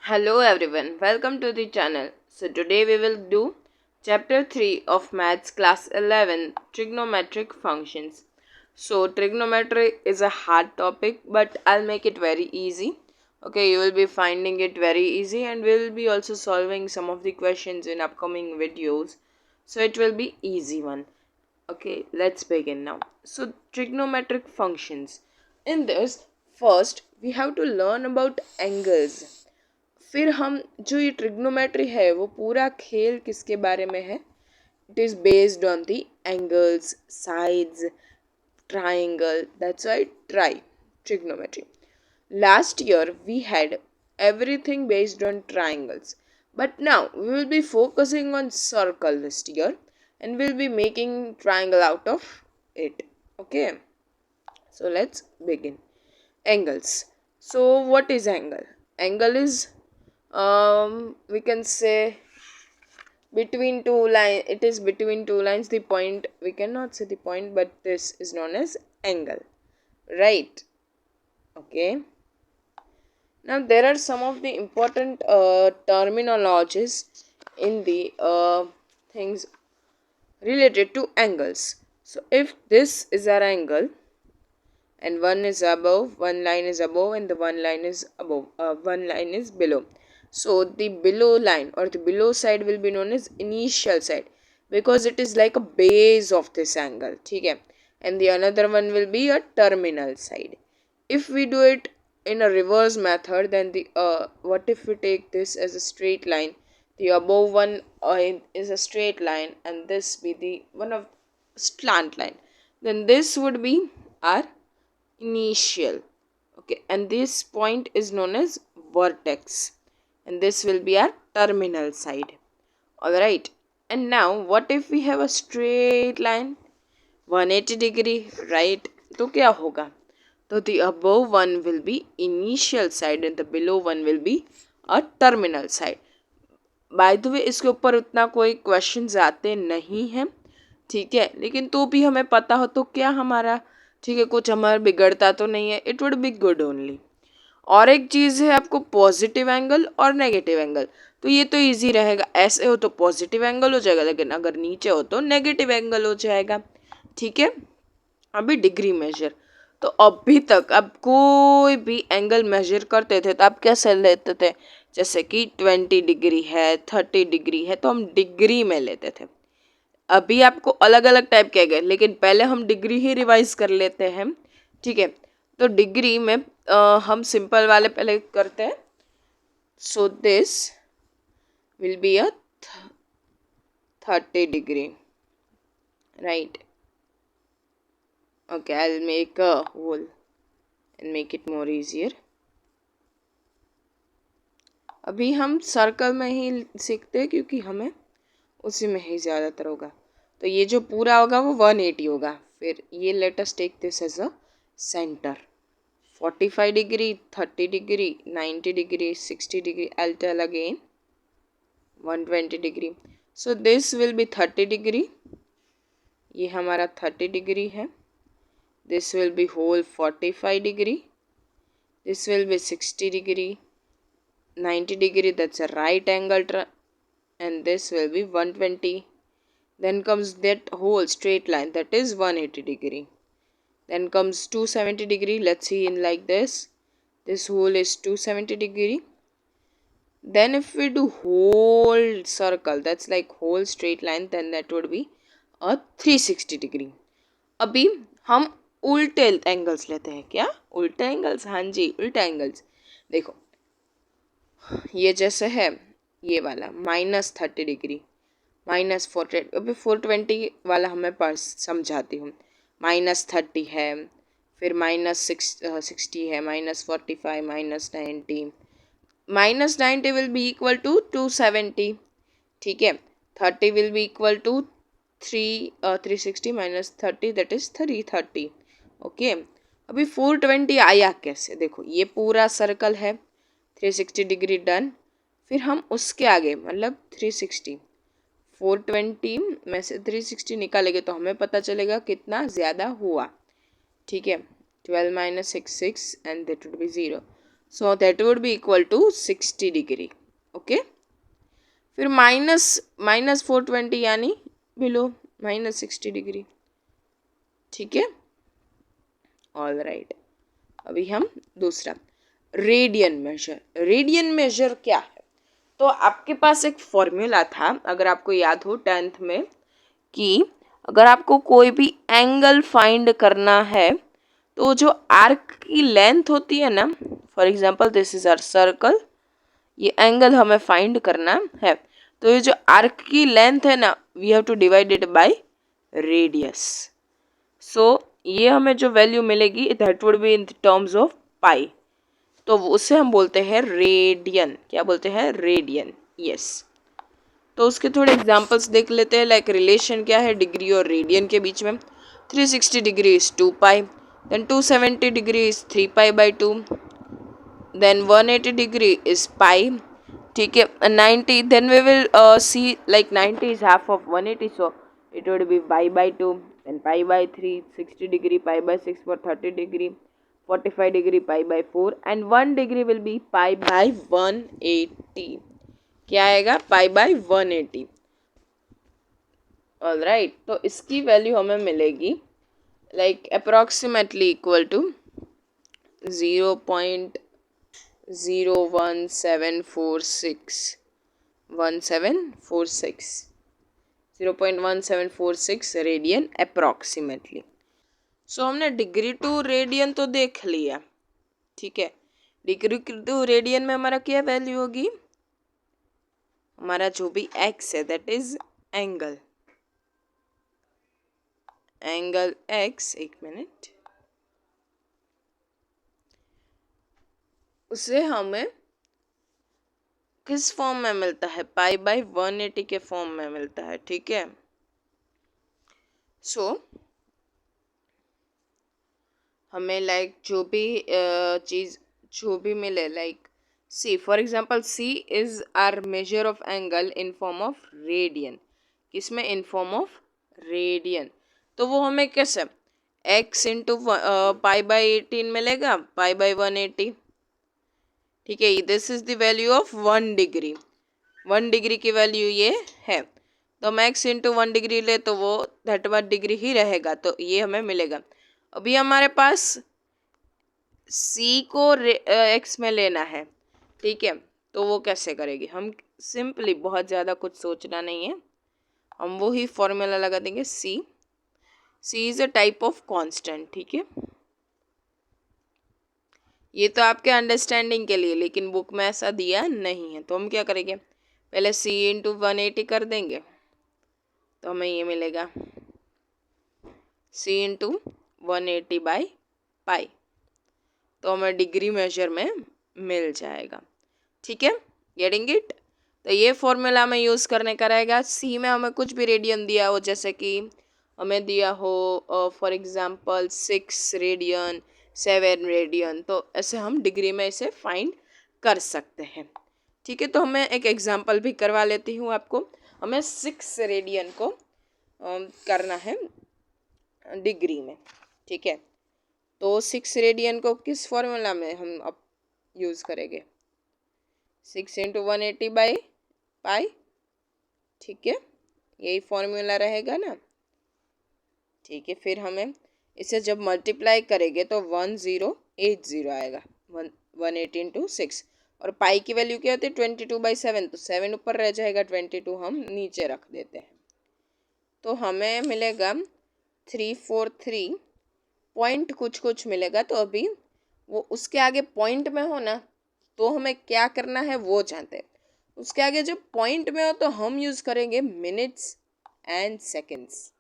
Hello everyone, welcome to the channel. So today we will do chapter 3 of maths class 11 trigonometric functions. So trigonometry is a hard topic but I'll make it very easy. Okay, you will be finding it very easy and we'll be also solving some of the questions in upcoming videos. So it will be easy one. Okay, let's begin now. So trigonometric functions. In this, first we have to learn about angles. फिर हम जो ये trigonometry है वो पूरा खेल किसके बारे में है. It is based on the angles, sides, triangle. That's why try trigonometry. Last year we had everything based on triangles, but now we will be focusing on circle this year and we'll be making triangle out of it. Okay, so let's begin. Angles. So what is angle? Angle is we can say between two lines. It is between two lines. The point, we cannot say the point, but this is known as angle, right? Okay, now there are some of the important terminologies in the things related to angles. So if this is our angle and one is above, one line is above and the one line is above, one line is below. So the below line or the below side will be known as initial side because it is like a base of this angle. Okay? And the another one will be a terminal side. If we do it in a reverse method, then the what if we take this as a straight line? The above one is a straight line and this be the one of slant line. Then this would be our initial. Okay, and this point is known as vertex and this will be our terminal side. All right, and now what if we have a straight line 180 degree, right? तो क्या होगा? तो the above one will be initial side and the below one will be a terminal side. By the way इसके ऊपर उतना कोई questions आते नहीं हैं, ठीक है, लेकिन तो भी हमें पता हो तो क्या हमारा, ठीक है, कुछ हमारा बिगड़ता तो नहीं है. It would be good only. और एक चीज़ है आपको पॉजिटिव एंगल और नेगेटिव एंगल. तो ये तो इजी रहेगा, ऐसे हो तो पॉजिटिव एंगल हो जाएगा लेकिन अगर नीचे हो तो नेगेटिव एंगल हो जाएगा. ठीक है, अभी डिग्री मेजर. तो अभी तक आप कोई भी एंगल मेजर करते थे तो आप कैसे लेते थे? जैसे कि 20 डिग्री है, 30 डिग्री है तो हम डिग्री में लेते थे. अभी आपको अलग अलग टाइप के गए लेकिन पहले हम डिग्री ही रिवाइज कर लेते हैं. ठीक है, तो डिग्री में हम सिंपल वाले पहले करते हैं. सो this will be a 30 degree, right? Okay, I'll make a hole and make it more easier. अभी हम सर्कल में ही सीखते हैं क्योंकि हमें उसी में ही ज़्यादातर होगा. तो ये जो पूरा होगा वो 180 होगा. फिर ये let us take this as a centre. 45 degree, 30 degree, 90 degree, 60 degree. I'll tell again 120 degree. So this will be 30 degree. ये हमारा 30 डिग्री है. This will be whole 45 degree. This will be 60 degree. 90 degree, that's a right angle and this will be 120. Then comes that whole straight line, that is 180 degree. Then comes 270 degree. Let's see in like this. This whole is 270 degree. Then if we do whole circle, that's like whole straight line, then that would be a 360 degree. अभी हम उल्टे angles लेते हैं. क्या उल्टे angles? हाँ जी, उल्टे angles. देखो ये जैसे है ये वाला -30 डिग्री, -420. अभी 420 वाला हमें समझाती हूँ. -30 है, फिर -60 है, -45, -90. -90 विल बी इक्वल टू 270. ठीक है, 30 will be equal to 360 -30, that is 330. Okay, अभी 420 आया कैसे? देखो ये पूरा सर्कल है, 360 डिग्री डन. फिर हम उसके आगे मतलब 360, 420 में से 360 निकालेंगे तो हमें पता चलेगा कितना ज़्यादा हुआ. ठीक है, 12 - 6 6 and that would be 0. So that would be equal to 60 degree. Okay. फिर माइनस 420 यानी बिलो -60 डिग्री. ठीक है. All right. अभी हम दूसरा रेडियन मेजर. रेडियन मेजर क्या है? तो आपके पास एक फॉर्मूला था, अगर आपको याद हो 10th में, कि अगर आपको कोई भी एंगल फाइंड करना है तो जो आर्क की लेंथ होती है ना, for example this is our circle, ये एंगल हमें फाइंड करना है, तो ये जो आर्क की लेंथ है ना, we have to divide it by radius. So ये हमें जो वैल्यू मिलेगी that would be in terms of pi. तो उसे हम बोलते हैं रेडियन. क्या बोलते हैं? रेडियन. यस. तो उसके थोड़े एग्जांपल्स देख लेते हैं. लाइक रिलेशन क्या है डिग्री और रेडियन के बीच में. 360 degree is 2 pi, then 270 degree is 3 pi by 2, then 180 degree is pi. ठीक है. 90, then we will see like 90 is half of 180, so it would be pi by 2, then pi by 3, 60 degree pi by 6 for 30 degree, 45 degree pi by 4, and 1 degree will be pi by 180. क्या आएगा? pi by 180. All right. तो इसकी value हमें मिलेगी like approximately equal to 0.1746 radian approximately. So हमने degree two radian तो देख लिया. ठीक है. डिग्री टू रेडियन में हमारा क्या वैल्यू होगी? हमारा जो भी एक्स है that is angle. Angle x, एक मिनट, उसे हमें किस फॉर्म में मिलता है? पाई बाई 180 के फॉर्म में मिलता है. ठीक है. सो हमें लाइक जो भी चीज़ जो भी मिले, like C for example, C is our measure of angle in form of radian. किसमें? In form of radian. तो वो हमें कैसे? x इंटू पाई बाई 18 मिलेगा, पाई बाई 180. ठीक है. This is the value of 1 degree. 1 degree की value ये है. तो हम x इंटू 1 डिग्री ले तो वो 1 डिग्री ही रहेगा. तो ये हमें मिलेगा. अभी हमारे पास c को x में लेना है. ठीक है. तो वो कैसे करेगी? हम सिंपली, बहुत ज़्यादा कुछ सोचना नहीं है, हम वो ही फॉर्मूला लगा देंगे. c is a type of constant. ठीक है. ये तो आपके अंडरस्टैंडिंग के लिए, लेकिन बुक में ऐसा दिया नहीं है. तो हम क्या करेंगे? पहले c इंटू 180 कर देंगे तो हमें ये मिलेगा c इंटू 180 बाई पाई. तो हमें डिग्री मेजर में मिल जाएगा. ठीक है. Getting it? तो ये फॉर्मूला हमें यूज़ करने का रहेगा. सी में हमें कुछ भी रेडियन दिया हो, जैसे कि हमें दिया हो फॉर एग्जांपल 6 रेडियन, 7 रेडियन, तो ऐसे हम डिग्री में इसे फाइंड कर सकते हैं. ठीक है. तो हमें एक एग्जांपल भी करवा लेती हूँ आपको. हमें 6 रेडियन को करना है डिग्री में. ठीक है. तो 6 रेडियन को किस फॉर्मूला में हम अब यूज़ करेंगे? 6 इंटू 180 बाई पाई. ठीक है. यही फॉर्मूला रहेगा ना. ठीक है. फिर हमें इसे जब मल्टीप्लाई करेंगे तो 1080 आएगा. 180 इंटू 6. और पाई की वैल्यू क्या होती है? 22/7. तो 7 ऊपर रह जाएगा, 22 हम नीचे रख देते हैं. तो हमें मिलेगा 343 पॉइंट कुछ मिलेगा. तो अभी वो उसके आगे पॉइंट में हो ना, तो हमें क्या करना है वो जानते हैं. उसके आगे जब पॉइंट में हो तो हम यूज़ करेंगे मिनट्स एंड सेकेंड्स.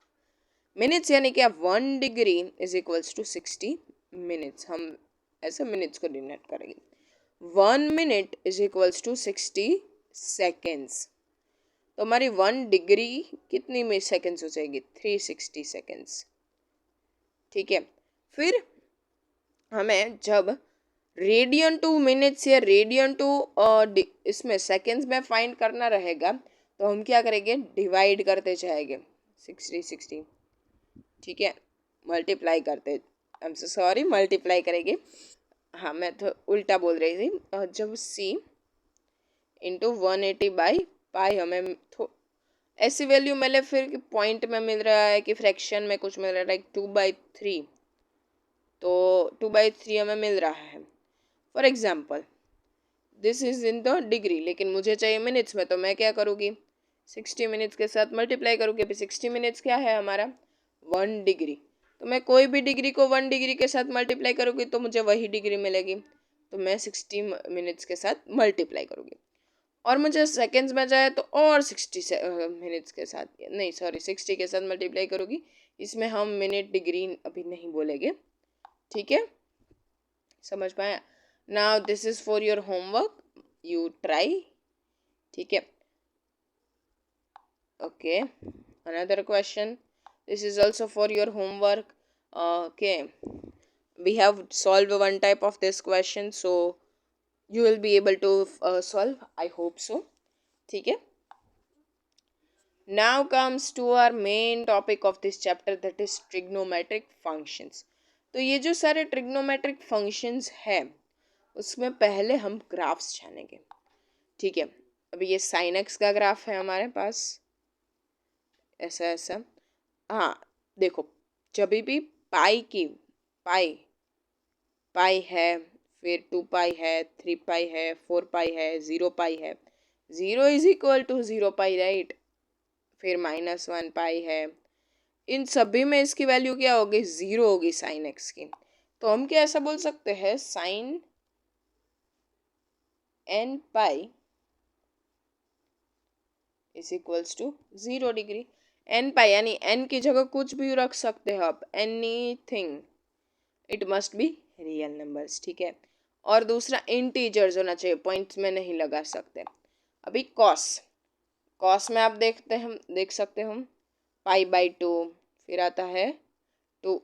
मिनट्स यानी क्या? 1 degree is equals to 60 minutes. हम ऐसे मिनट्स को डिनोट करेंगे. 1 minute is equals to 60 seconds. तो हमारी 1 डिग्री कितनी में सेकेंड्स हो जाएगी? 360 सेकेंड्स. ठीक है. फिर हमें जब रेडियन टू मिनट्स या रेडियन टू इसमें सेकेंड्स में फाइंड करना रहेगा, तो हम क्या करेंगे? डिवाइड करते जाएंगे 60. ठीक है. मल्टीप्लाई करते, I am so sorry, multiply करेंगे हाँ मैं तो उल्टा बोल रही थी, जब c इंटू 180/पाई हमें ऐसी वैल्यू मिले, फिर पॉइंट में मिल रहा है कि फ्रैक्शन में कुछ मिल रहा है, लाइक 2/3, तो 2/3 हमें मिल रहा है। For example this is in the degree, लेकिन मुझे चाहिए मिनट्स में, तो मैं क्या करूँगी, 60 मिनट्स के साथ मल्टीप्लाई करूँगी। अभी 60 मिनट्स क्या है हमारा, 1 डिग्री, तो मैं कोई भी डिग्री को 1 डिग्री के साथ मल्टीप्लाई करूँगी तो मुझे वही डिग्री मिलेगी, तो मैं 60 मिनट्स के साथ मल्टीप्लाई करूँगी। और मुझे सेकेंड्स में जाए तो और 60 मिनट्स के साथ, नहीं सॉरी 60 के साथ मल्टीप्लाई करूँगी। इसमें हम मिनट डिग्री अभी नहीं बोलेंगे, ठीक है, समझ पाए। Now this is for your homework, you try, ठीक है। Okay, another question, this is also for your homework. Okay, we have solved one type of this question, so you will be able to solve, I hope so, ठीक है। Now comes to our main topic of this chapter, that is trigonometric functions. तो ये जो सारे trigonometric functions है उसमें पहले हम ग्राफ्स जानेंगे, ठीक है। अभी ये sin x का ग्राफ है हमारे पास, ऐसा ऐसा। हाँ देखो, जब भी पाई पाई है, फिर 2 पाई है, 3 पाई है, 4 पाई है, 0 पाई है, 0 = 0 पाई, राइट। फिर -1 पाई है, इन सभी में इसकी वैल्यू क्या होगी, 0 होगी साइन एक्स की। तो हम क्या ऐसा बोल सकते हैं, sine n pi is equals to 0 degree. n pi यानी n की जगह कुछ भी रख सकते हो आप, anything, it must be real numbers, ठीक है। और दूसरा इंटीजर्स होना चाहिए, पॉइंट्स में नहीं लगा सकते। अभी कॉस में आप देख सकते हो पाई/2, फिर आता है 2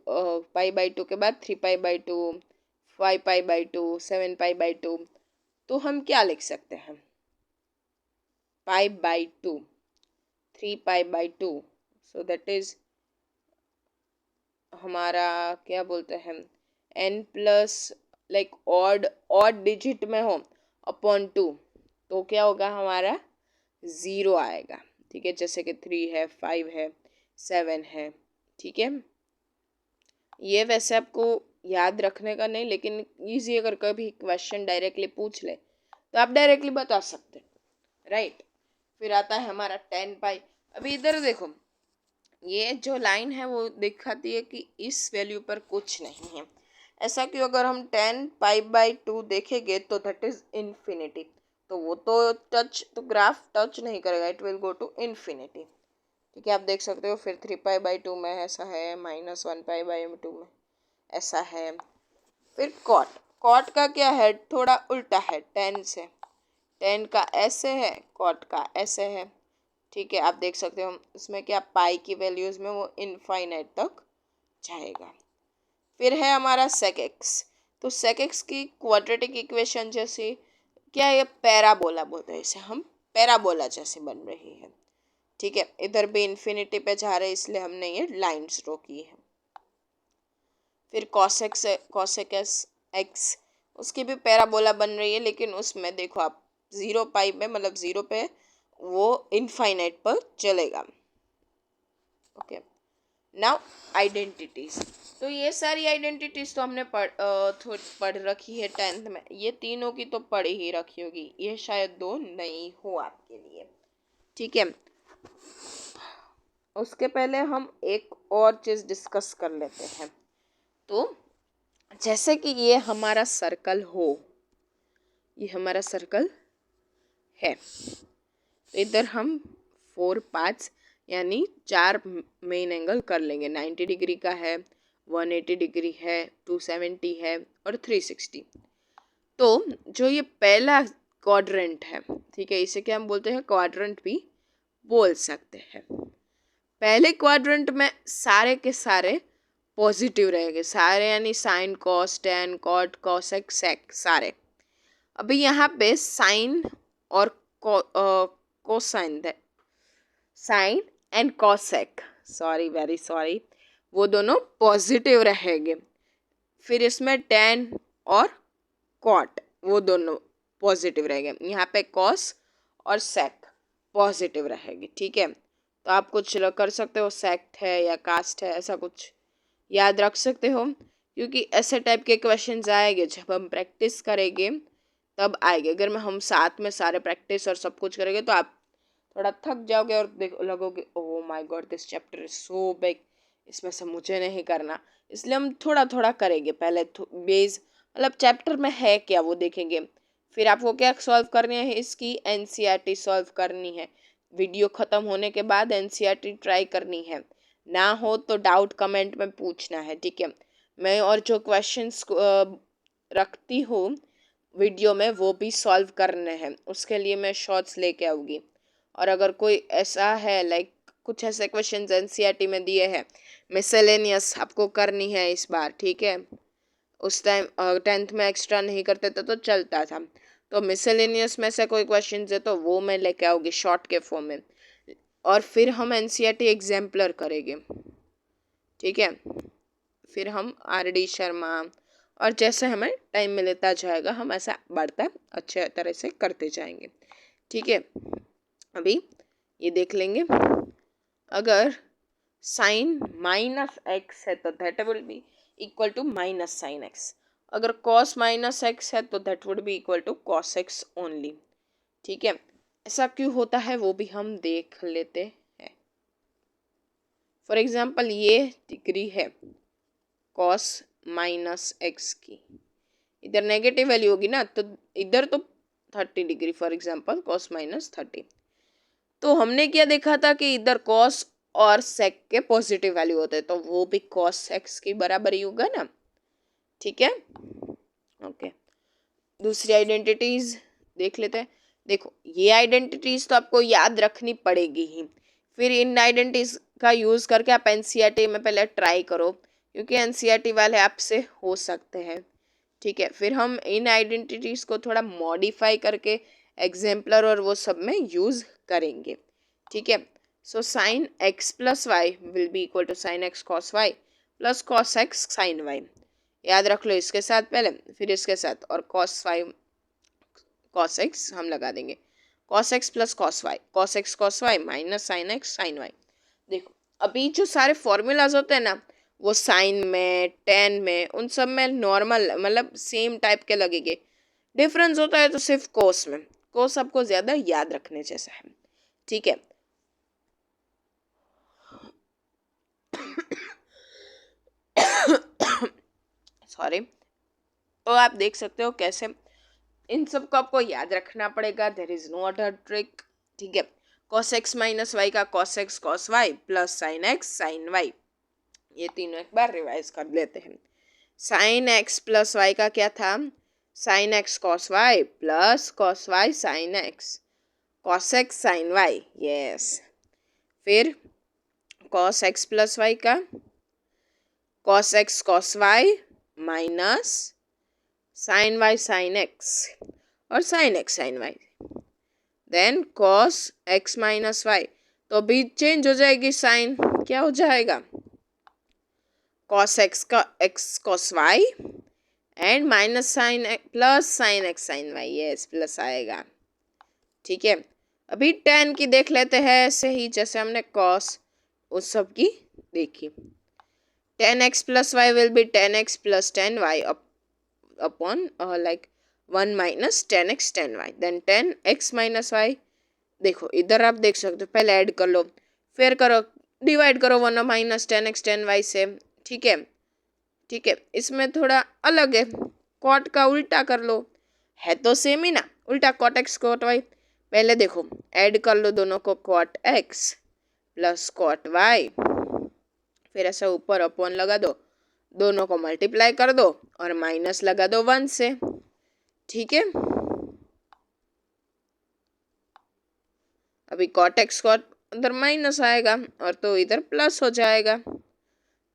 पाई/2 के बाद 3 पाई/2, 5 पाई/2, 7 पाई/2। तो हम क्या लिख सकते हैं, पाई/2, 3 पाई/2, सो दैट इज हमारा क्या बोलते हैं, n plus, like odd digit में हो अपॉन 2, तो क्या होगा हमारा 0 आएगा, ठीक है। जैसे कि 3 है, 5 है, 7 है, ठीक है। ये वैसे आपको याद रखने का नहीं, लेकिन ईजी, अगर कभी क्वेश्चन डायरेक्टली पूछ ले तो आप डायरेक्टली बता सकते, राइट। फिर आता है हमारा 10 पाई। अभी इधर देखो, ये जो लाइन है वो दिखाती है कि इस वैल्यू पर कुछ नहीं है, ऐसा क्यों, अगर हम 10 पाई/2 देखेंगे तो दैट इज इन्फिनिटी, तो वो तो ग्राफ टच नहीं करेगा, it will go to infinity, ठीक है। आप देख सकते हो, फिर 3 पाई/2 में ऐसा है, -1 पाई/2 में ऐसा है। फिर कॉट का क्या है, थोड़ा उल्टा है, 10 का ऐसे है, कॉट का ऐसे है, ठीक है। आप देख सकते हो इसमें क्या, पाई की वैल्यूज में वो इनफाइनाइट तक जाएगा। फिर है हमारा सेक एक्स, तो सेक एक्स की क्वाड्रेटिक इक्वेशन जैसे क्या, ये पैराबोला बोलते हैं इसे हम, पैराबोला जैसे बन रही है, ठीक है। इधर भी इन्फिनिटी पे जा रहे हैं, इसलिए हमने ये लाइन्स ड्रॉ की है। फिर कॉसेक एक्स, उसकी भी पैराबोला बन रही है, लेकिन उसमें देखो आप 0 पाई में, मतलब 0 पे वो इनफाइनाइट पर चलेगा, ओके। नाउ आइडेंटिटीज, तो ये सारी आइडेंटिटीज तो हमने पढ़ रखी है 10th में, ये तीनों की तो पढ़ ही रखी होगी, ये शायद 2 नहीं हो आपके लिए, ठीक है। उसके पहले हम एक और चीज़ डिस्कस कर लेते हैं। तो जैसे कि ये हमारा सर्कल हो, ये हमारा सर्कल है, तो इधर हम 4 पार्ट्स यानी 4 मेन एंगल कर लेंगे, 90 डिग्री का है, 180 डिग्री है, 270 है और 360। तो जो ये पहला क्वाड्रेंट है, ठीक है, इसे क्या हम बोलते हैं, क्वाड्रेंट भी बोल सकते हैं। पहले क्वाड्रेंट में सारे के सारे पॉजिटिव रहेंगे, सारे यानी sine, cos, tan, cot, cosec, sec, सारे। अभी यहाँ पे साइन और cosine, sine and cosec, sorry very sorry, वो दोनों पॉजिटिव रहेंगे। फिर इसमें टेन और कॉट, वो दोनों पॉजिटिव रहेंगे। यहाँ पे कॉस और सेक पॉजिटिव रहेगी, ठीक है। तो आप कुछ कर सकते हो, सेक्ट है या कास्ट है, ऐसा कुछ याद रख सकते हो, क्योंकि ऐसे टाइप के क्वेश्चंस आएंगे जब हम प्रैक्टिस करेंगे तब आएंगे। अगर मैं हम साथ में सारे प्रैक्टिस और सब कुछ करेंगे तो आप थोड़ा थक जाओगे और देखो लगोगे oh my God this chapter is so big, इसमें से मुझे नहीं करना। इसलिए हम थोड़ा थोड़ा करेंगे, पहले बेस मतलब चैप्टर में है क्या वो देखेंगे, फिर आपको क्या सॉल्व करनी है, इसकी एनसीईआरटी सॉल्व करनी है। वीडियो ख़त्म होने के बाद एनसीईआरटी ट्राई करनी है, ना हो तो डाउट कमेंट में पूछना है, ठीक है। मैं और जो क्वेश्चंस रखती हूँ वीडियो में वो भी सॉल्व करने हैं, उसके लिए मैं शॉर्ट्स लेके आऊँगी। और अगर कोई ऐसा है लाइक कुछ ऐसे क्वेश्चंस एनसीईआरटी में दिए हैं, मिसलेनियस आपको करनी है इस बार, ठीक है। उस टाइम 10th में एक्स्ट्रा नहीं करते थे तो चलता था, तो मिसलेनियस में से कोई क्वेश्चन है तो वो मैं लेके आऊँगी शॉर्ट के फॉर्म में, और फिर हम एनसीईआरटी एग्जाम्पलर करेंगे, ठीक है। फिर हम आर.डी. शर्मा और जैसे हमें टाइम मिलता जाएगा हम ऐसा बढ़ता अच्छे तरह से करते जाएंगे, ठीक है। अभी ये देख लेंगे, अगर साइन माइनस एक्स है तो that will be equal to minus sine x, अगर कॉस माइनस एक्स है तो that would be equal to cos x only, ठीक है। ऐसा क्यों होता है वो भी हम देख लेते हैं। फॉर एग्जाम्पल ये डिग्री है कॉस माइनस एक्स की, इधर नेगेटिव वैल्यू होगी ना, तो इधर तो 30 degree, for example cos minus 30। तो हमने क्या देखा था कि इधर कॉस और सेक के पॉजिटिव वैल्यू होते हैं, तो वो भी कॉस एक्स के बराबर ही होगा ना, ठीक है। ओके, दूसरी आइडेंटिटीज देख लेते हैं। देखो ये आइडेंटिटीज तो आपको याद रखनी पड़ेगी ही, फिर इन आइडेंटिटीज का यूज करके आप एनसीईआरटी में पहले ट्राई करो, क्योंकि एनसीईआरटी वाले आपसे हो सकते हैं, ठीक है। फिर हम इन आइडेंटिटीज को थोड़ा मॉडिफाई करके एग्जाम्पलर और वो सब में यूज करेंगे, ठीक है। So sine x plus y will be equal to sine x cos y plus cos x sine y, याद रख लो इसके साथ पहले फिर इसके साथ, और कॉस वाई कॉस एक्स हम लगा देंगे, cos x plus cos x y minus sine x sine y. देखो अभी जो सारे फॉर्मूलाज होते हैं ना वो साइन में टेन में उन सब में नॉर्मल मतलब सेम टाइप के लगेंगे, डिफरेंस होता है तो सिर्फ कोस में, कोस आपको ज़्यादा याद रखने जैसा है, ठीक है। सॉरी, तो आप देख सकते हो कैसे इन सब को आपको याद रखना पड़ेगा, there is no other trick, ठीक है। कॉस एक्स माइनस वाई का cos x cos y plus sine x sine y, ये तीनों एक बार रिवाइज कर लेते हैं। साइन एक्स प्लस वाई का क्या था, sine x cos y plus cos y sine x cos x sine y, yes. फिर कॉस एक्स प्लस वाई का cos x cos y minus sine y sine x और sine x sine y, then cos x minus y, तो अभी change हो जाएगी sine, क्या हो जाएगा कॉस एक्स का x cos y and minus sine plus sine x sine y, yes plus आएगा, ठीक है। अभी टेन की देख लेते हैं ऐसे ही जैसे हमने कॉस उस सब की देखी, tan x plus y will be tan x plus tan y upon like 1 minus tan x tan y, then tan x minus y. देखो इधर आप देख सकते हो, पहले ऐड कर लो फिर करो डिवाइड करो 1 minus tan x tan y से, ठीक है, ठीक है। इसमें थोड़ा अलग है, कॉट का उल्टा कर लो, है तो सेम ही ना, उल्टा कॉट एक्स कॉट वाई। पहले देखो ऐड कर लो दोनों को, cot x plus cot y, फिर ऐसा ऊपर अपॉन लगा दो, दोनों को मल्टीप्लाई कर दो और माइनस लगा दो 1 से, ठीक है। अभी कॉट एक्स कॉट उधर माइनस आएगा और तो इधर प्लस हो जाएगा,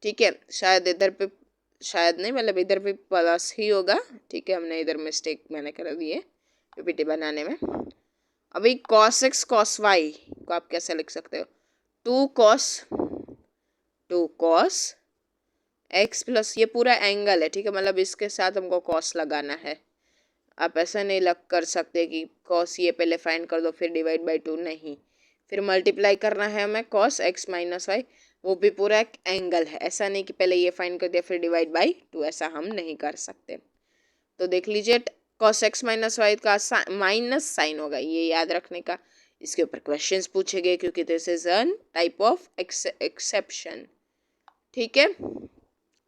ठीक है। शायद इधर पे शायद नहीं मतलब इधर भी प्लस ही होगा, ठीक है। हमने इधर मिस्टेक मैंने कर दी है पीपीटी बनाने में। अभी कॉस एक्स कॉस वाई को आप कैसे लिख सकते हो, टू कॉस एक्स प्लस ये पूरा एंगल है, ठीक है, मतलब इसके साथ हमको कॉस लगाना है, आप ऐसा नहीं लग कर सकते कि कॉस ये पहले फाइंड कर दो फिर डिवाइड बाई 2, नहीं, फिर मल्टीप्लाई करना है हमें कॉस x माइनस वाई, वो भी पूरा एक एंगल है, ऐसा नहीं कि पहले ये फाइंड कर दिया फिर डिवाइड बाई 2, ऐसा हम नहीं कर सकते। तो देख लीजिए कॉस x माइनस वाई का माइनस साइन होगा, ये याद रखने का, इसके ऊपर क्वेश्चंस पूछे गए क्योंकि this is an type of exception. ठीक है,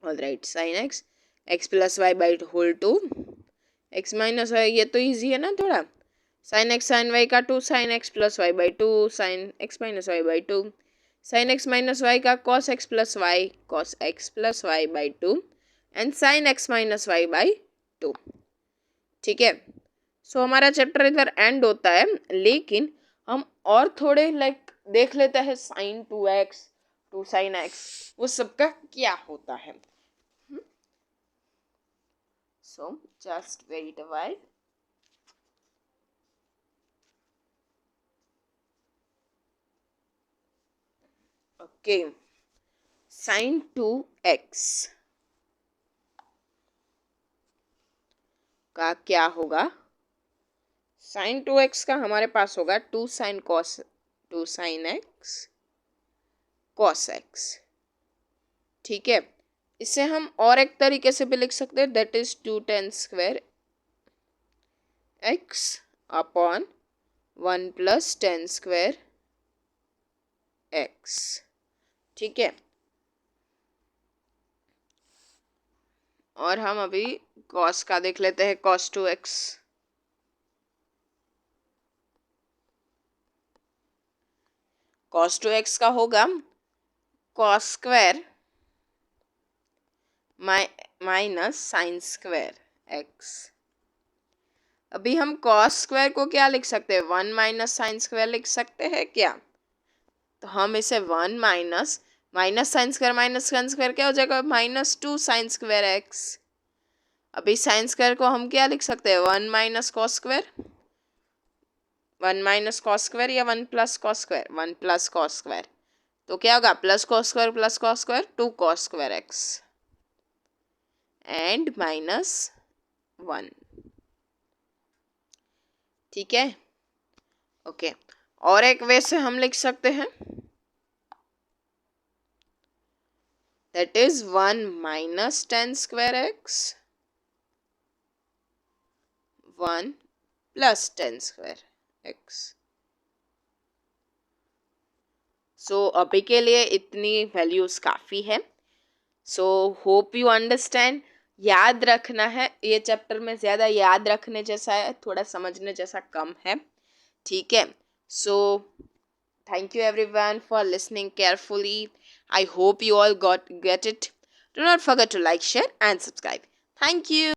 all right, sine x plus y by whole 2, x minus y, ये तो ईजी है ना थोड़ा, साइन एक्स साइन वाई का 2 sine x plus y by 2 sine x minus y by 2, sine x minus y का cos x plus y by 2 and sine x minus y by 2। ठीक है, सो हमारा चैप्टर इधर and होता है, लेकिन हम और थोड़े देख लेते हैं साइन 2x 2 साइन x, वो सबका क्या होता है। So just wait a while. Okay, sine 2x का क्या होगा, साइन 2x का हमारे पास होगा 2 साइन x कॉस x। ठीक है, इसे हम और एक तरीके से भी लिख सकते हैं, that is 2 tan square x upon 1 plus tan square x। ठीक है, और हम अभी cos का देख लेते हैं, cos 2x, cos 2x का होगा cos square minus sine square x। अभी हम cos स्क्वायर को क्या लिख सकते हैं, 1 माइनस साइन स्क्वायर लिख सकते हैं क्या, तो हम इसे 1 माइनस साइन स्क्वायर क्या हो जाएगा, -2 साइन स्क्वायर x। अभी साइन स्क्वायर को हम क्या लिख सकते हैं, 1 minus cos square, 1 minus cos square या 1 plus cos square, 1 plus cos square, तो क्या होगा plus cos square 2 cos square x and minus 1। ठीक है, ओके, और एक वे से हम लिख सकते हैं, that is 1 minus tan square x 1 plus tan square x। सो अभी के लिए इतनी वैल्यूज काफ़ी है। सो होप यू अंडरस्टैंड, याद रखना है, ये चैप्टर में ज़्यादा याद रखने जैसा है, थोड़ा समझने जैसा कम है। ठीक है, सो thank you everyone for listening carefully. I hope you all get it. Do not forget to like, share and subscribe. Thank you.